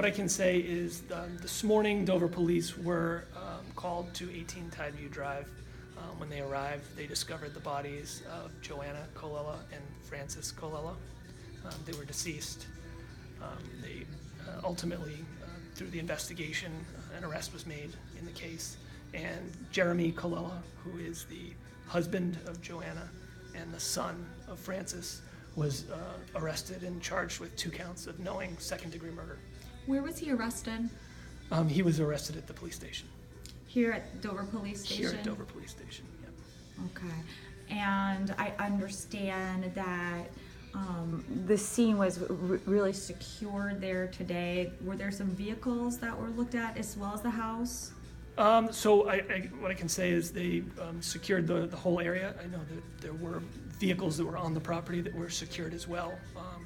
what I can say is this morning Dover police were called to 18 Tideview Drive. When they arrived, they discovered the bodies of Joanna Colella and Francis Colella. They were deceased. They ultimately, through the investigation, an arrest was made in the case. And Jeremy Colella, who is the husband of Joanna and the son of Francis, was arrested and charged with 2 counts of knowing second-degree murder. Where was he arrested? He was arrested at the police station. Here at Dover Police Station? Here at Dover Police Station, yep. Okay. And I understand that the scene was really secured there today. Were there some vehicles that were looked at as well as the house? So what I can say is they secured the whole area. I know that there were vehicles that were on the property that were secured as well.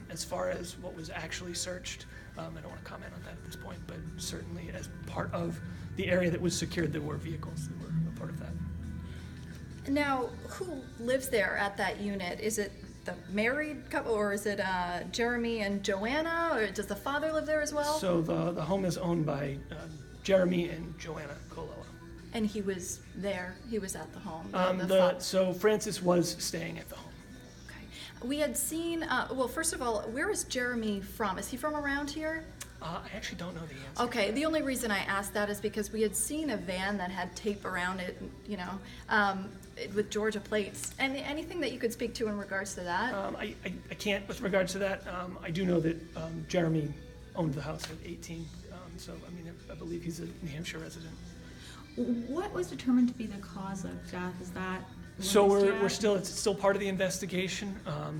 As far as what was actually searched, I don't want to comment on that at this point, but certainly as part of the area that was secured, there were vehicles that were a part of that. Now, who lives there at that unit? Is it the married couple, or is it Jeremy and Joanna, or does the father live there as well? So the home is owned by Jeremy and Joanna Colella. And he was there, he was at the home? So Francis was staying at the home. Okay. We had seen, well, first of all, where is Jeremy from? Is he from around here? I actually don't know the answer. Okay, the only reason I asked that is because we had seen a van that had tape around it, you know, with Georgia plates. Anything that you could speak to in regards to that? I can't with regards to that. I do know that Jeremy owned the house at 18, so I mean, I believe he's a New Hampshire resident. What was determined to be the cause of death? Is that? So it's still part of the investigation.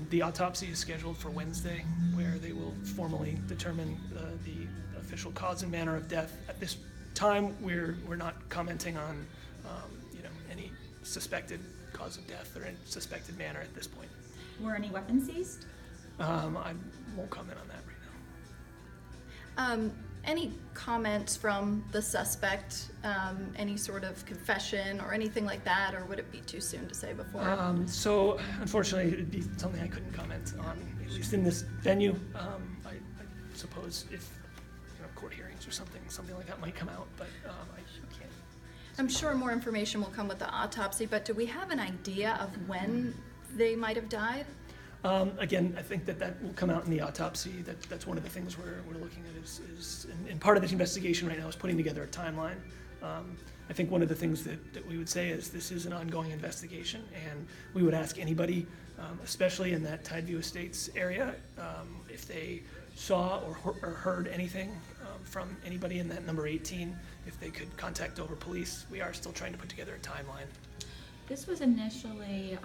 The autopsy is scheduled for Wednesday, where they will formally determine the official cause and manner of death. At this time, we're not commenting on any suspected cause of death or any suspected manner at this point. Were any weapons seized? I won't comment on that right now. Any comments from the suspect, any sort of confession or anything like that, or would it be too soon to say before? So unfortunately, it'd be something I couldn't comment on, at least in this venue. I suppose if court hearings or something like that might come out, but I can't. I'm sure more information will come with the autopsy, but do we have an idea of when they might have died? Again, I think that will come out in the autopsy. That's one of the things we're looking at is and part of this investigation right now is putting together a timeline. I think one of the things that we would say is this is an ongoing investigation, and we would ask anybody, especially in that Tideview Estates area, if they saw or heard anything from anybody in that number 18, if they could contact Dover Police. We are still trying to put together a timeline. This was initially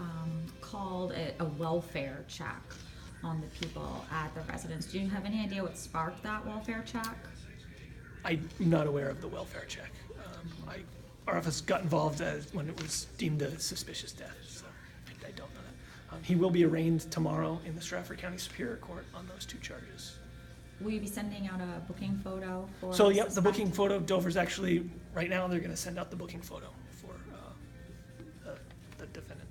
called a welfare check on the people at the residence. Do you have any idea what sparked that welfare check? I'm not aware of the welfare check. Our office got involved when it was deemed a suspicious death, so I don't know that. He will be arraigned tomorrow in the Stratford County Superior Court on those 2 charges. Will you be sending out a booking photo for? So yep, the booking photo. Dover's actually right now. They're going to send out the booking photo for the defendant.